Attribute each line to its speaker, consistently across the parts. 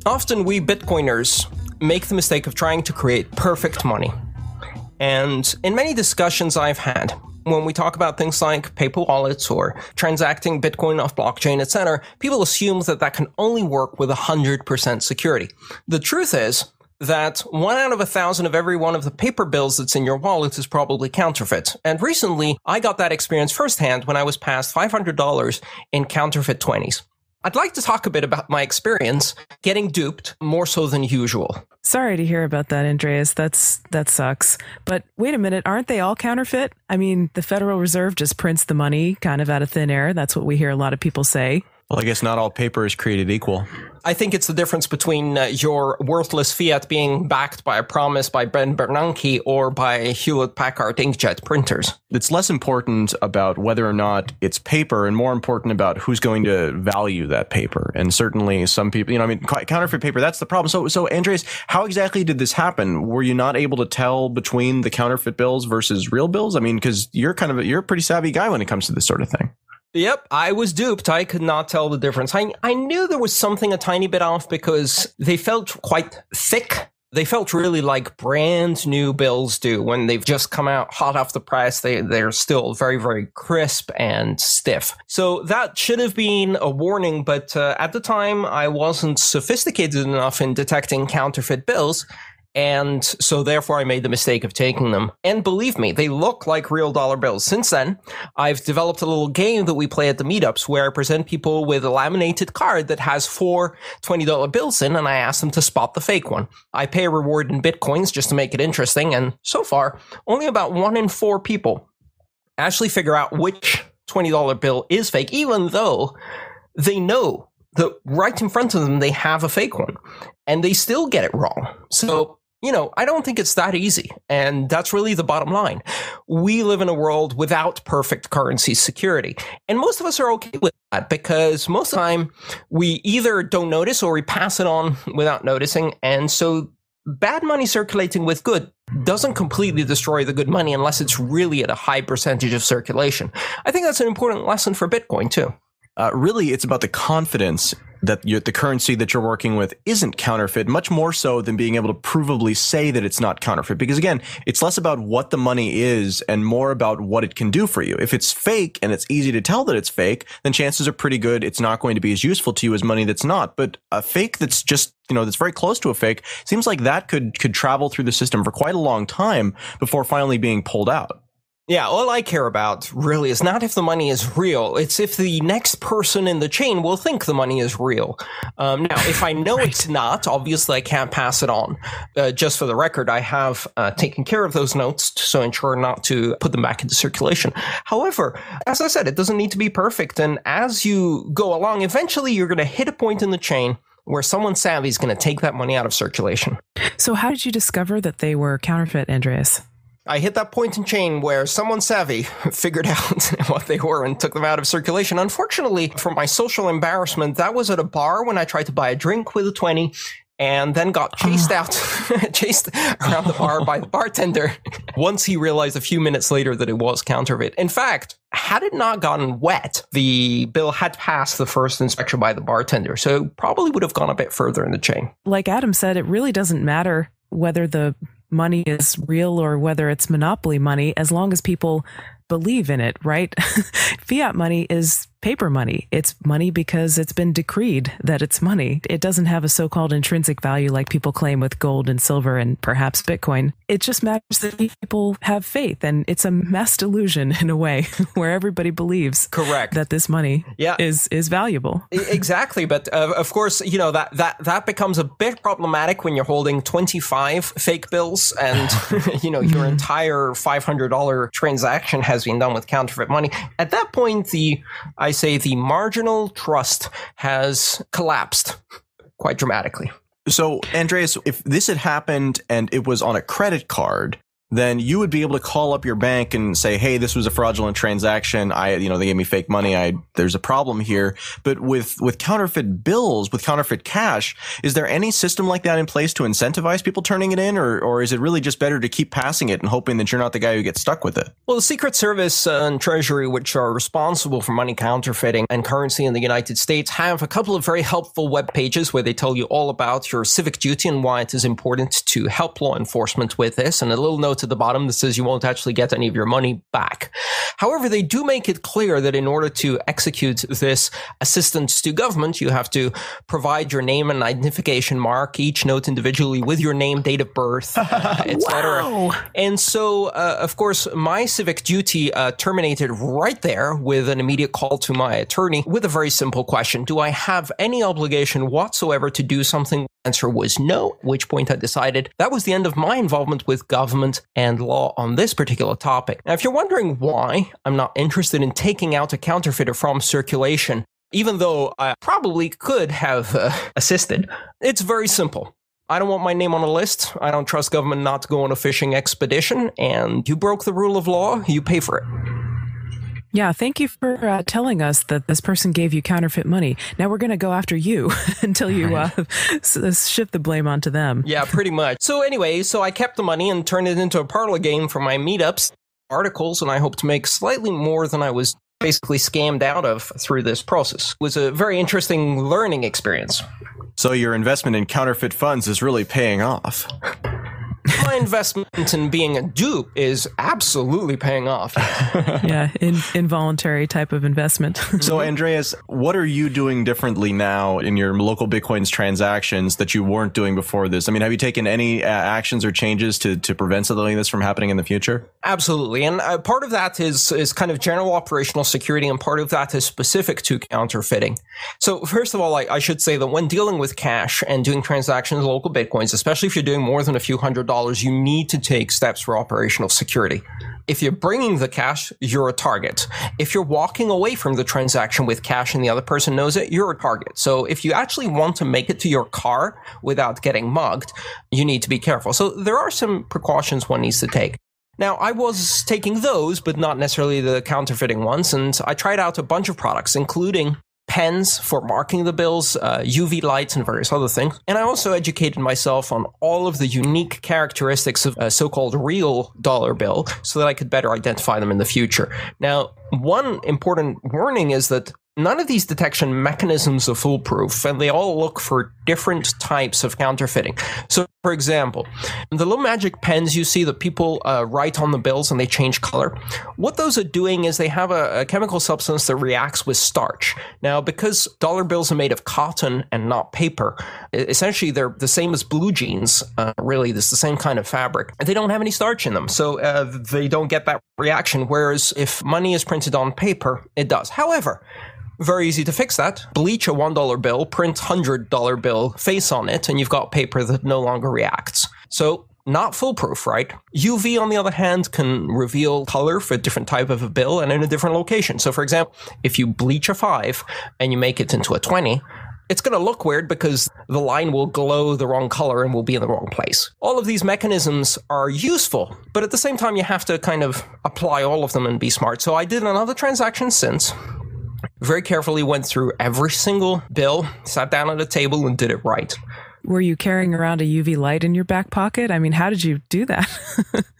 Speaker 1: Often we Bitcoiners make the mistake of trying to create perfect money. And in many discussions I've had, when we talk about things like paper wallets or transacting Bitcoin off blockchain, etc., people assume that that can only work with 100% security. The truth is that 1 out of 1,000 of every one of the paper bills that's in your wallet is probably counterfeit. And recently, I got that experience firsthand when I was passed $500 in counterfeit 20s. I'd like to talk a bit about my experience getting duped more so than usual.
Speaker 2: Sorry to hear about that, Andreas. That sucks. But wait a minute, aren't they all counterfeit? I mean, the Federal Reserve just prints the money kind of out of thin air. That's what we hear a lot of people say.
Speaker 3: Well, I guess not all paper is created equal.
Speaker 1: I think it's the difference between your worthless fiat being backed by a promise by Ben Bernanke or by Hewlett-Packard inkjet printers.
Speaker 3: It's less important about whether or not it's paper and more important about who's going to value that paper. And certainly some people, counterfeit paper, that's the problem. So Andreas, how exactly did this happen? Were you not able to tell between the counterfeit bills versus real bills? I mean, because you're a pretty savvy guy when it comes to this sort of thing.
Speaker 1: Yep, I was duped. I could not tell the difference. I knew there was something a tiny bit off because they felt quite thick. They felt really like brand new bills do when they've just come out hot off the press. They're still very, very crisp and stiff. So that should have been a warning, but at the time I wasn't sophisticated enough in detecting counterfeit bills. And so therefore I made the mistake of taking them. And believe me, they look like real dollar bills. Since then, I've developed a little game that we play at the meetups where I present people with a laminated card that has 4 $20 bills in, and I ask them to spot the fake one. I pay a reward in Bitcoins just to make it interesting. And so far, only about 1 in 4 people actually figure out which $20 bill is fake, even though they know that right in front of them, they have a fake one, and they still get it wrong. So, I don't think it's that easy. And that's really the bottom line. We live in a world without perfect currency security. And most of us are okay with that because most of the time we either don't notice or we pass it on without noticing. And so bad money circulating with good doesn't completely destroy the good money unless it's really at a high percentage of circulation. I think that's an important lesson for Bitcoin too.
Speaker 3: Really, it's about the confidence that the currency that you're working with isn't counterfeit, much more so than being able to provably say that it's not counterfeit. Because again, it's less about what the money is and more about what it can do for you. If it's fake and it's easy to tell that it's fake, then chances are pretty good it's not going to be as useful to you as money that's not. But a fake that's just, that's very close to a fake seems like that could travel through the system for quite a long time before finally being pulled out.
Speaker 1: Yeah, all I care about really is not if the money is real. It's if the next person in the chain will think the money is real. Now, if I know it's not, obviously I can't pass it on. Just for the record, I have taken care of those notes so ensure not to put them back into circulation. However, as I said, it doesn't need to be perfect. And as you go along, eventually you're going to hit a point in the chain where someone savvy is going to take that money out of circulation.
Speaker 2: So how did you discover that they were counterfeit, Andreas?
Speaker 1: I hit that point in chain where someone savvy figured out what they were and took them out of circulation. Unfortunately, for my social embarrassment, that was at a bar when I tried to buy a drink with a 20 and then got chased around the bar by the bartender once he realized a few minutes later that it was counterfeit. In fact, had it not gotten wet, the bill had passed the first inspection by the bartender, so it probably would have gone a bit further in the chain.
Speaker 2: Like Adam said, it really doesn't matter whether the money is real or whether it's monopoly money, as long as people believe in it, right? Fiat money is paper money. It's money because it's been decreed that it's money. It doesn't have a so-called intrinsic value like people claim with gold and silver and perhaps Bitcoin. It just matters that people have faith, and it's a mass delusion in a way where everybody believes
Speaker 1: correct
Speaker 2: that this money is valuable.
Speaker 1: Exactly. But of course, that becomes a bit problematic when you're holding 25 fake bills and, your entire $500 transaction has been done with counterfeit money. At that point, the marginal trust has collapsed quite dramatically.
Speaker 3: So, Andreas, if this had happened and it was on a credit card, then you would be able to call up your bank and say, hey, this was a fraudulent transaction. They gave me fake money. There's a problem here. But with counterfeit bills, with counterfeit cash, is there any system like that in place to incentivize people turning it in? Or is it really just better to keep passing it and hoping that you're not the guy who gets stuck with it?
Speaker 1: Well, the Secret Service and Treasury, which are responsible for money counterfeiting and currency in the United States, have a couple of very helpful web pages where they tell you all about your civic duty and why it is important to help law enforcement with this, and a little note at the bottom that says you won't actually get any of your money back. However, they do make it clear that in order to execute this assistance to government, you have to provide your name and identification mark, each note individually with your name, date of birth, etc.
Speaker 2: Wow.
Speaker 1: And so, of course, my civic duty terminated right there with an immediate call to my attorney with a very simple question. Do I have any obligation whatsoever to do something? Answer was no, at which point I decided that was the end of my involvement with government and law on this particular topic. Now, if you're wondering why I'm not interested in taking out a counterfeiter from circulation, even though I probably could have assisted, it's very simple. I don't want my name on a list. I don't trust government not to go on a fishing expedition, and you broke the rule of law, you pay for it.
Speaker 2: Yeah, thank you for telling us that this person gave you counterfeit money. Now we're going to go after you until you shift the blame onto them.
Speaker 1: Yeah, pretty much. So anyway, I kept the money and turned it into a parlor game for my meetups, articles, and I hope to make slightly more than I was basically scammed out of through this process. It was a very interesting learning experience.
Speaker 3: So your investment in counterfeit funds is really paying off.
Speaker 1: My investment in being a dupe is absolutely paying off.
Speaker 2: Yeah, involuntary type of investment.
Speaker 3: So, Andreas, what are you doing differently now in your local Bitcoins transactions that you weren't doing before this? I mean, have you taken any actions or changes to prevent something like this from happening in the future?
Speaker 1: Absolutely. And part of that is kind of general operational security, and part of that is specific to counterfeiting. So, first of all, I should say that when dealing with cash and doing transactions in local Bitcoins, especially if you're doing more than a few $100s, you need to take steps for operational security. If you're bringing the cash, you're a target. If you're walking away from the transaction with cash and the other person knows it, you're a target. So if you actually want to make it to your car without getting mugged, you need to be careful. So there are some precautions one needs to take. Now, I was taking those, but not necessarily the counterfeiting ones, and I tried out a bunch of products, including pens for marking the bills, UV lights, and various other things. And I also educated myself on all of the unique characteristics of a so-called real dollar bill so that I could better identify them in the future. Now, one important warning is that none of these detection mechanisms are foolproof, and they all look for different types of counterfeiting. So, for example, the little magic pens you see that people write on the bills and they change color, what those are doing is they have a chemical substance that reacts with starch. Now, because dollar bills are made of cotton and not paper, essentially they're the same as blue jeans, really, it's the same kind of fabric. They don't have any starch in them, so they don't get that reaction, whereas if money is printed on paper, it does. However, very easy to fix that. Bleach a $1 bill, print $100 bill face on it, and you've got paper that no longer reacts. So, not foolproof, right? UV, on the other hand, can reveal color for a different type of a bill and in a different location. So, for example, if you bleach a 5 and you make it into a 20, it's going to look weird because the line will glow the wrong color and will be in the wrong place. All of these mechanisms are useful, but at the same time, you have to kind of apply all of them and be smart. So I did another transaction since. Very carefully went through every single bill, sat down at a table and did it right.
Speaker 2: Were you carrying around a UV light in your back pocket? I mean, how did you do that?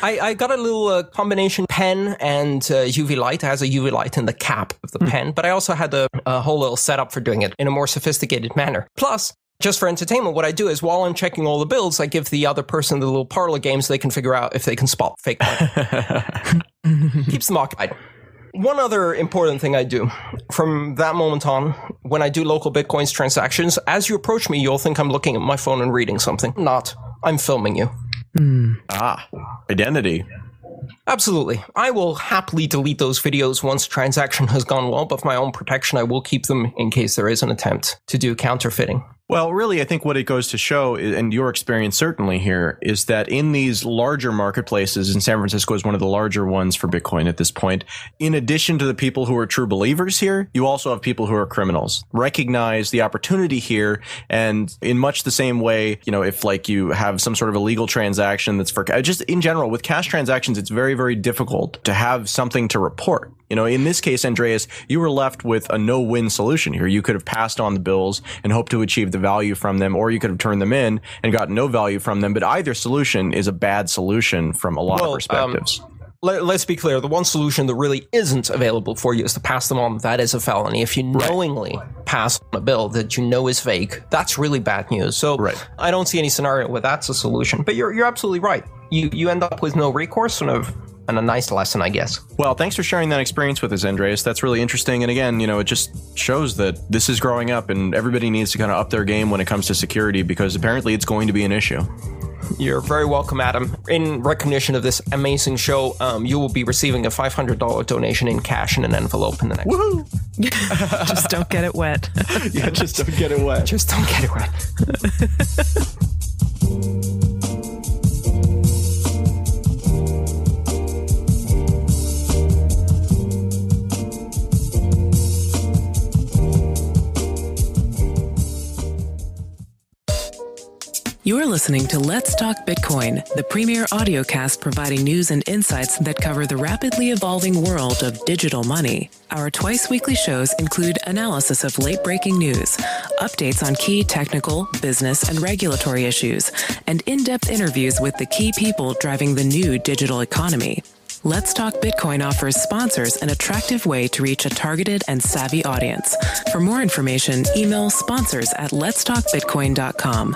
Speaker 1: I got a little combination pen and UV light. It has a UV light in the cap of the pen, but I also had a whole little setup for doing it in a more sophisticated manner. Plus, just for entertainment, what I do is while I'm checking all the bills, I give the other person the little parlor game so they can figure out if they can spot fake money. Keeps them occupied. One other important thing I do from that moment on, when I do local Bitcoins transactions, as you approach me, you'll think I'm looking at my phone and reading something. Not. I'm filming you.
Speaker 3: Identity.
Speaker 1: Absolutely. I will happily delete those videos once a transaction has gone well, but for my own protection, I will keep them in case there is an attempt to do counterfeiting.
Speaker 3: Well, really, I think what it goes to show, and your experience certainly here, is that in these larger marketplaces, and San Francisco is one of the larger ones for Bitcoin at this point, in addition to the people who are true believers here, you also have people who are criminals. Recognize the opportunity here, and in much the same way, if like you have some sort of illegal transaction that's for, just in general, with cash transactions, it's very, very difficult to have something to report. In this case, Andreas, you were left with a no-win solution here. You could have passed on the bills and hoped to achieve the value from them, or you could have turned them in and got no value from them. But either solution is a bad solution from a lot of perspectives.
Speaker 1: Let's be clear. The one solution that really isn't available for you is to pass them on. That is a felony. If you knowingly pass on a bill that you know is fake, that's really bad news. So I don't see any scenario where that's a solution. But you're absolutely right. You end up with no recourse and a nice lesson, I guess.
Speaker 3: Well, thanks for sharing that experience with us, Andreas. That's really interesting. And again, it just shows that this is growing up and everybody needs to kind of up their game when it comes to security, because apparently it's going to be an issue.
Speaker 1: You're very welcome, Adam. In recognition of this amazing show, you will be receiving a $500 donation in cash in an envelope in the next.
Speaker 3: Woohoo!
Speaker 2: Just don't get it wet.
Speaker 3: Yeah, just don't get it wet.
Speaker 1: Just don't get it wet.
Speaker 2: You're listening to Let's Talk Bitcoin, the premier audiocast providing news and insights that cover the rapidly evolving world of digital money. Our twice-weekly shows include analysis of late-breaking news, updates on key technical, business, and regulatory issues, and in-depth interviews with the key people driving the new digital economy. Let's Talk Bitcoin offers sponsors an attractive way to reach a targeted and savvy audience. For more information, email sponsors@letstalkbitcoin.com.